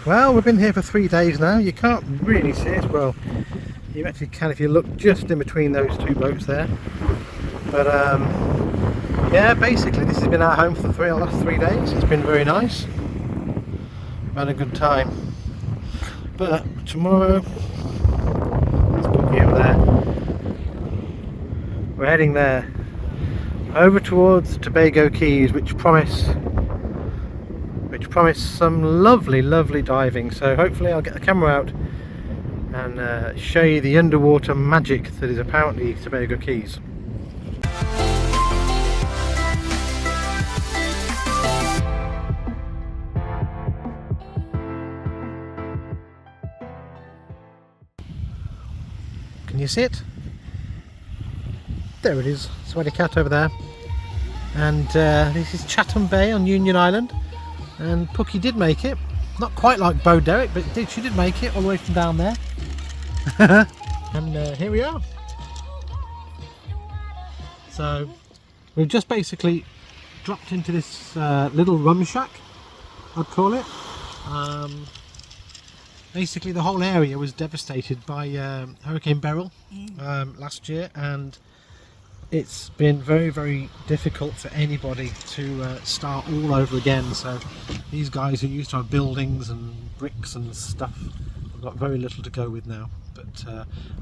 Well, we've been here for 3 days now. You can't really see it. Well, you actually can if you look just in between those two boats there. But yeah, basically this has been our home for the last 3 days. It's been very nice. We've had a good time. But tomorrow, let's put you over there. We're heading there, over towards Tobago Cays, which promise some lovely diving. So hopefully I'll get the camera out and show you the underwater magic that is apparently Tobago Cays. Can you see it? There it is, Sawasdeekat over there. And this is Chatham Bay on Union Island. And Pookie did make it. Not quite like Bo Derek, but she did make it all the way from down there. And here we are. So we've just basically dropped into this little rum shack, I'd call it. Basically the whole area was devastated by Hurricane Beryl last year, and it's been very difficult for anybody to start all over again. So these guys who used to have buildings and bricks and stuff have got very little to go with now, but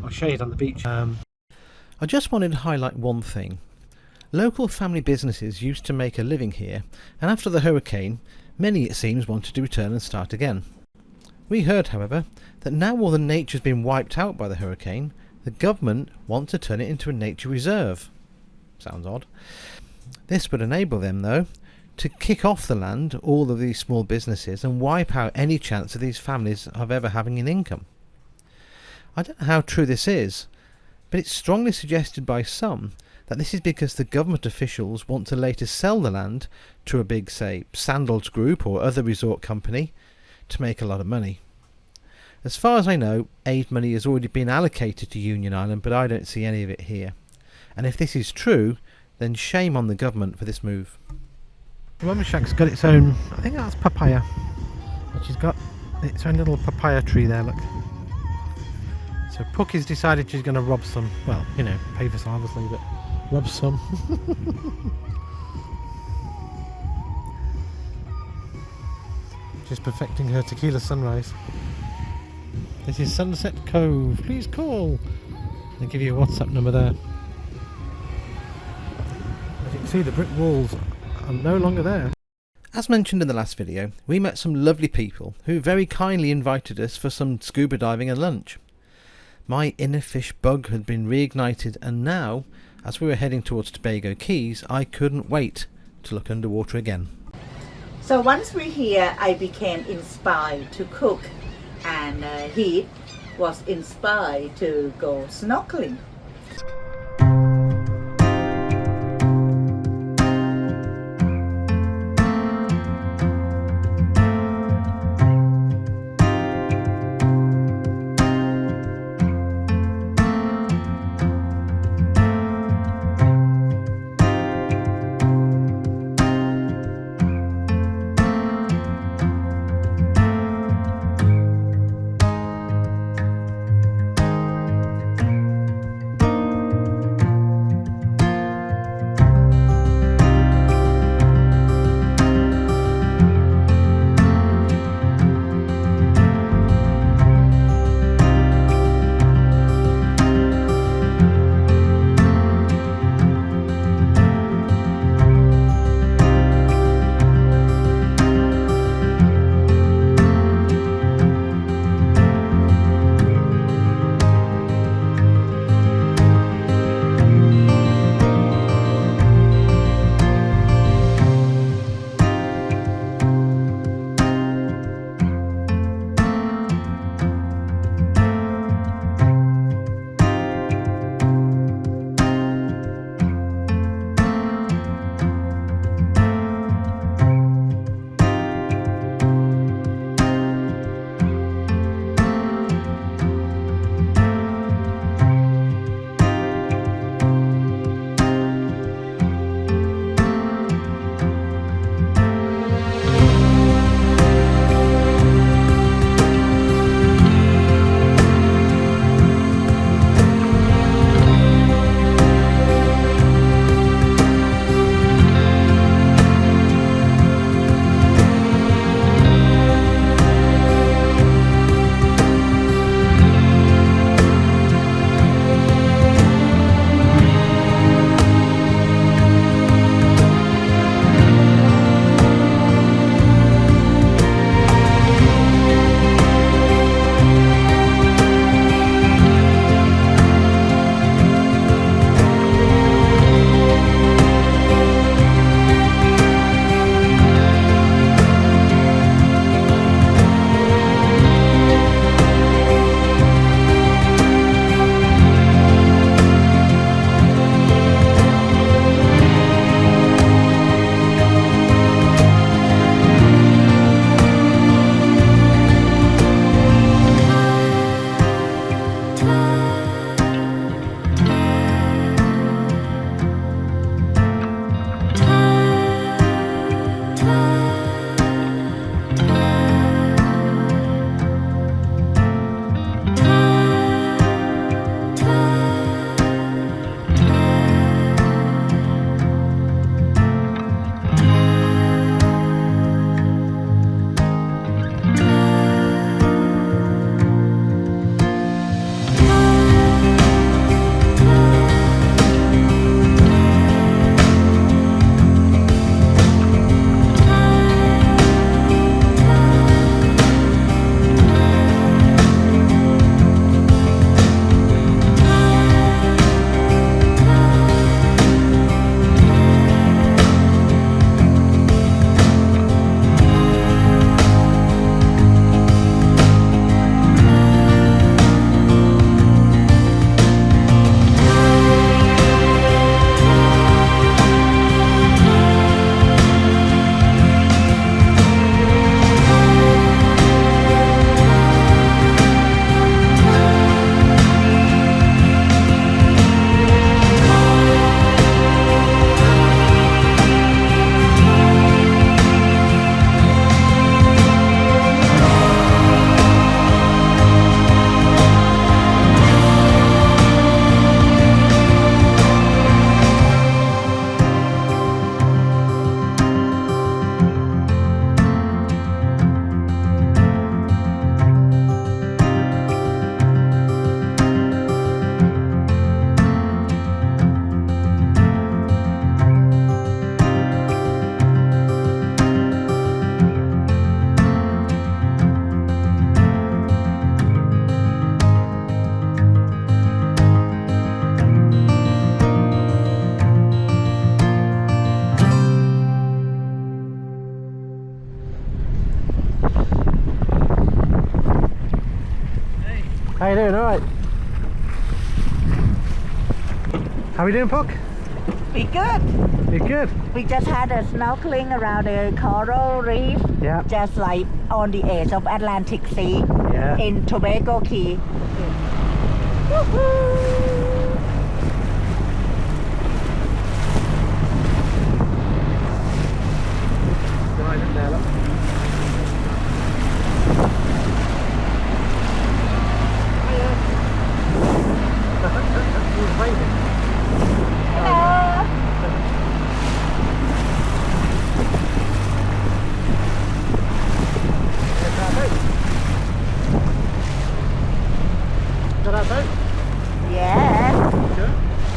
I'll show you it on the beach. I just wanted to highlight one thing. Local family businesses used to make a living here, and after the hurricane many, it seems, wanted to return and start again. We heard, however, that now all the nature has been wiped out by the hurricane, the government wants to turn it into a nature reserve. Sounds odd. This would enable them, though, to kick off the land, all of these small businesses, and wipe out any chance of these families of ever having an income. I don't know how true this is, but it's strongly suggested by some that this is because the government officials want to later sell the land to a big, say, Sandals group or other resort company to make a lot of money. As far as I know, aid money has already been allocated to Union Island, but I don't see any of it here. And if this is true, then shame on the government for this move. The rum shack's got its own, I think that's papaya, which has got its own little papaya tree there, look. So Pookie's decided she's going to rob some, well, you know, pay for some obviously, but rob some. She's perfecting her Tequila Sunrise. This is Sunset Cove. Please call. I'll give you a WhatsApp number there. As you can see, the brick walls are no longer there. As mentioned in the last video, we met some lovely people who very kindly invited us for some scuba diving and lunch. My inner fish bug had been reignited, and now, as we were heading towards Tobago Cays, I couldn't wait to look underwater again. So once we're here, I became inspired to cook, and Heath was inspired to go snorkeling. How you doing? All right. How we doing, Puck? We good. You good? We just had a snorkeling around the coral reef. Yeah. Just like on the edge of Atlantic Sea. Yeah. In Tobago Cays. Woohoo! Right in there, look. He's waving. Hello. There's our boat. Is that our boat? Yeah. Sure.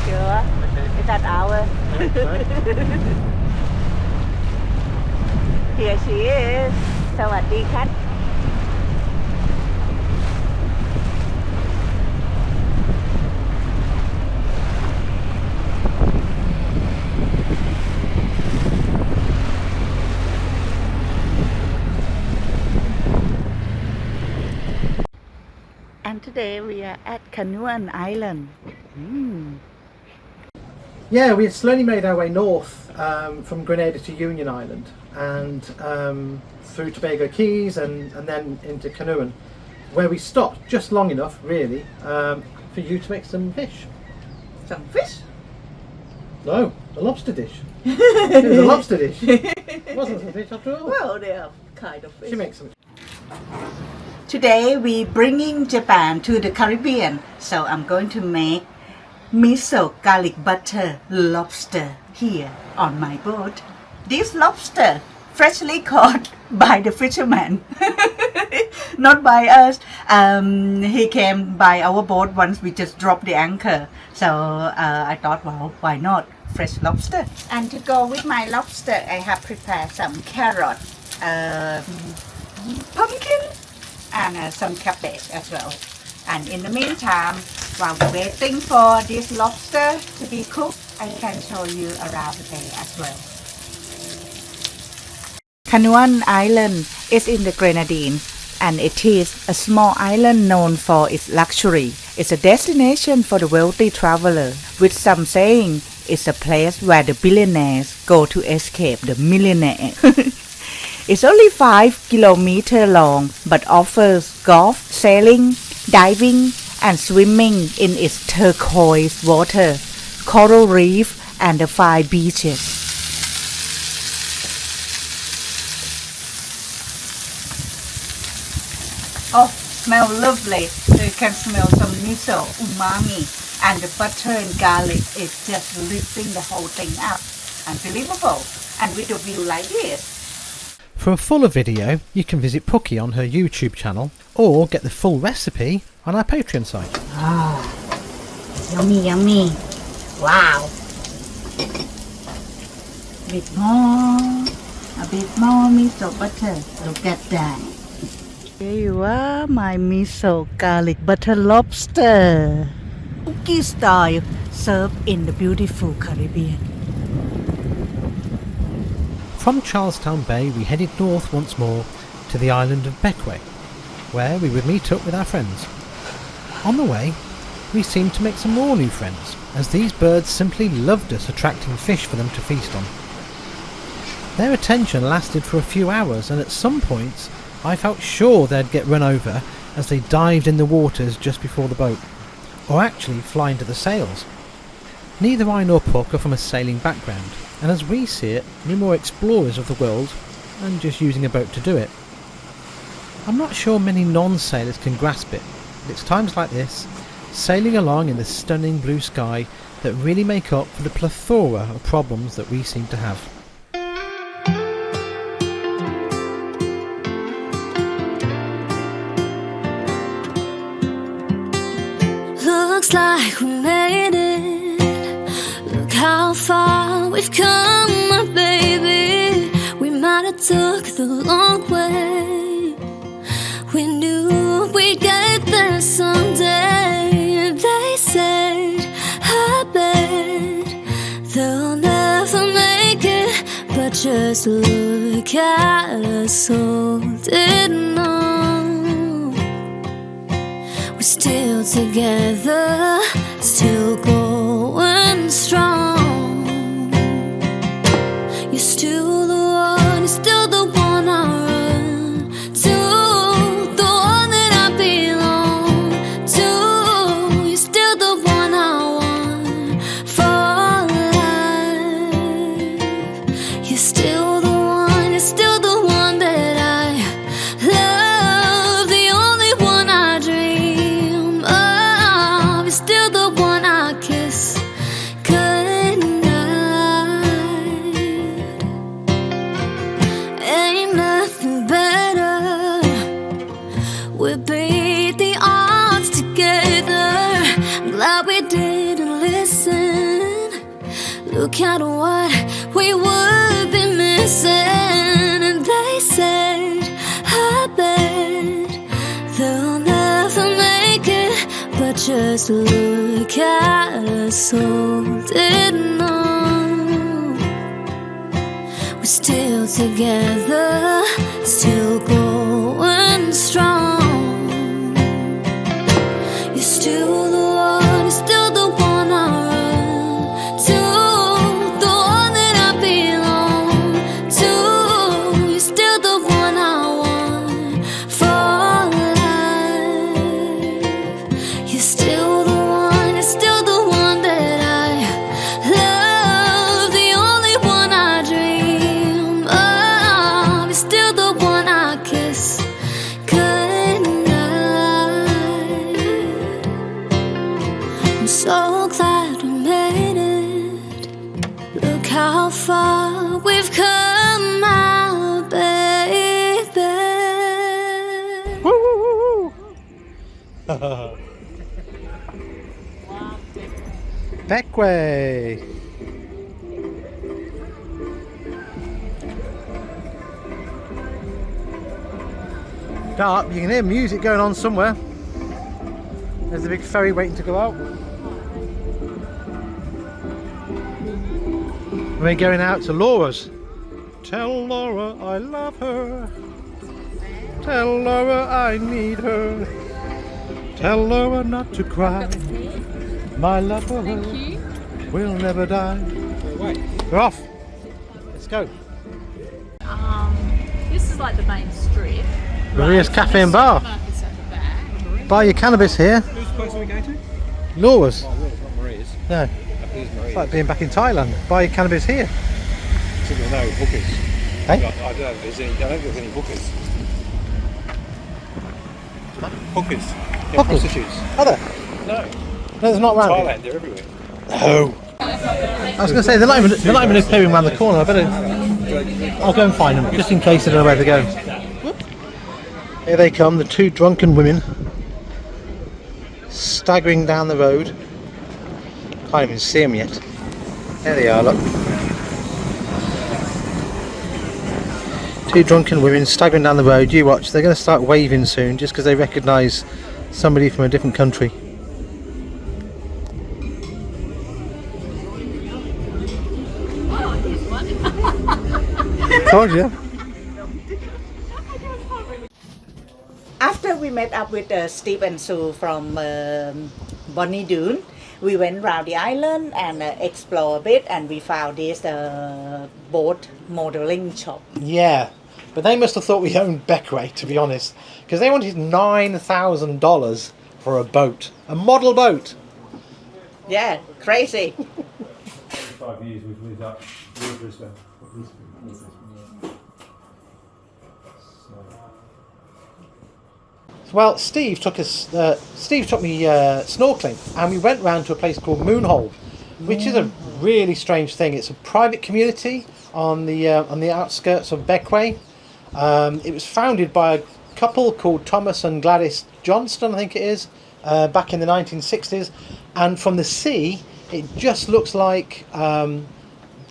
Sure. Okay. Is that ours? Here she is. Sawasdeekat. And today we are at Canoan Island. Yeah, we had slowly made our way north from Grenada to Union Island and through Tobago Cays and then into Canoan, where we stopped just long enough, really, for you to make some fish. Some fish? No, a lobster dish. It was a lobster dish. It wasn't some fish after all. Well, they are kind of fish. She makes some. Today we bringing Japan to the Caribbean, so I'm going to make miso garlic butter lobster here on my boat. This lobster freshly caught by the fisherman, not by us. He came by our boat once we just dropped the anchor, so I thought, well, why not fresh lobster? And to go with my lobster, I have prepared some carrot, pumpkin, and some cabbage as well. And in the meantime, while we're waiting for this lobster to be cooked, I can show you around the bay as well. Canoan Island is in the Grenadines, and it is a small island known for its luxury. It's a destination for the wealthy traveler, with some saying it's a place where the billionaires go to escape the millionaires. It's only 5 kilometers long, but offers golf, sailing, diving, and swimming in its turquoise water, coral reef, and the 5 beaches. Oh, smell lovely. So you can smell some miso, umami, and the butter and garlic is just lifting the whole thing up. Unbelievable. And with a view like this. For a fuller video, you can visit Pookie on her YouTube channel or get the full recipe on our Patreon site. Ah, yummy, yummy. Wow. A bit more miso butter. Look at that. Here you are, my miso garlic butter lobster. Pookiestyle, served in the beautiful Caribbean. From Charlestown Bay we headed north once more to the island of Bequia, where we would meet up with our friends. On the way, we seemed to make some more new friends, as these birds simply loved us attracting fish for them to feast on. Their attention lasted for a few hours, and at some points I felt sure they'd get run over as they dived in the waters just before the boat, or actually fly into the sails. Neither I nor Puck are from a sailing background, and as we see it, we're more explorers of the world and just using a boat to do it. I'm not sure many non-sailors can grasp it, but it's times like this, sailing along in the stunning blue sky, that really make up for the plethora of problems that we seem to have. Looks like we made it. Look how far we've come, my baby. We might have took the long way. We knew we'd get there someday. They said, I bet they'll never make it, but just look at us holding on. We're still together, still going strong. You're still the one, you're still the one I run to, the one that I belong to. You're still the one I want for life. You're still the one, you're still the one that I love, the only one I dream of. You're still the one I kiss goodnight. Ain't nothing better. We beat the odds together. I'm glad we didn't listen. Look at what we would be missing. And they said, I bet they'll never make it. But just look at us, holding on. We're still together, still going strong. You're still the one, you're still the one I run to, the one that I belong to. You're still the one I want for life. You're still the one, you're still the one that I love, the only one I dream of. You're still the one I kiss goodnight. I'm so glad we made it. Look how far we've come now, baby. Woo, woo, woo. Beckway. Dark, you can hear music going on somewhere. There's a big ferry waiting to go out. We're going out to Laura's. Tell Laura I love her. Tell Laura I need her. Tell Laura not to cry. My love for her will never die. We're off. Let's go. This is like the main strip. Maria's Cafe and Bar. Markets at the back. Buy your cannabis here. Whose place are we going to? Laura's. Oh, well, not Maria's. No, I think it's Maria's. it's like being back in Thailand. Buy your cannabis here. No, hookers. Hey? I don't know if there's any, I don't think there's any hookers. Hookers. Yeah, Hookers? prostitutes. Are there? No. No, there's not round here. Thailand, they're everywhere. No. I was going to say they're not even appearing around the corner. I better. I'll go and find them just in case I don't know where to go. Here they come, the two drunken women, staggering down the road. Can't even see them yet. There they are. Look. Two drunken women staggering down the road. You watch. They're going to start waving soon, just because they recognise somebody from a different country. Told you. After we met up with Steve and Sue from Bonnie Doon, we went around the island and explored a bit, and we found this boat modeling shop. Yeah, but they must have thought we owned Beckway, to be honest, because they wanted $9,000 for a boat, a model boat. Yeah, crazy. 5 years we've lived up Brisbane. Well, Steve took me snorkeling, and we went round to a place called Moonhole, which is a really strange thing. It's a private community on the outskirts of Beckway. It was founded by a couple called Thomas and Gladys Johnston, I think it is, back in the 1960s. And from the sea, it just looks like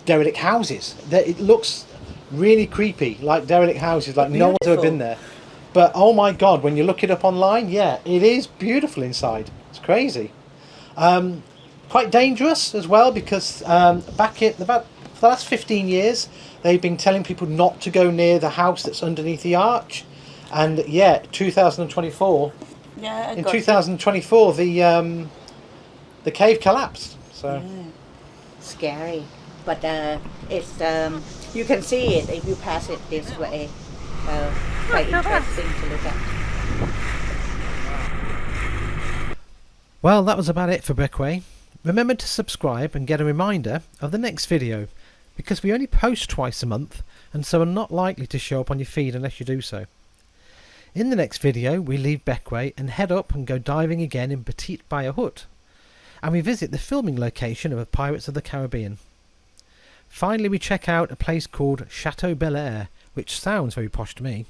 derelict houses. It looks really creepy, like derelict houses, like no one's ever been there. But oh my god, when you look it up online, yeah, it is beautiful inside. It's crazy. Quite dangerous as well, because back in about for the last 15 years, they've been telling people not to go near the house that's underneath the arch. And yeah, 2024, Yeah, I in got 2024 the cave collapsed. So Yeah. Scary, but it's you can see it if you pass it this way. Quite interesting to look at. Well, that was about it for Brickway. Remember to subscribe and get a reminder of the next video, because we only post twice a month and so are not likely to show up on your feed unless you do so. In the next video we leave Beckway and head up and go diving again in Petite Bayou Hut, and we visit the filming location of Pirates of the Caribbean. Finally we check out a place called Chateau Bel Air, which sounds very posh to me.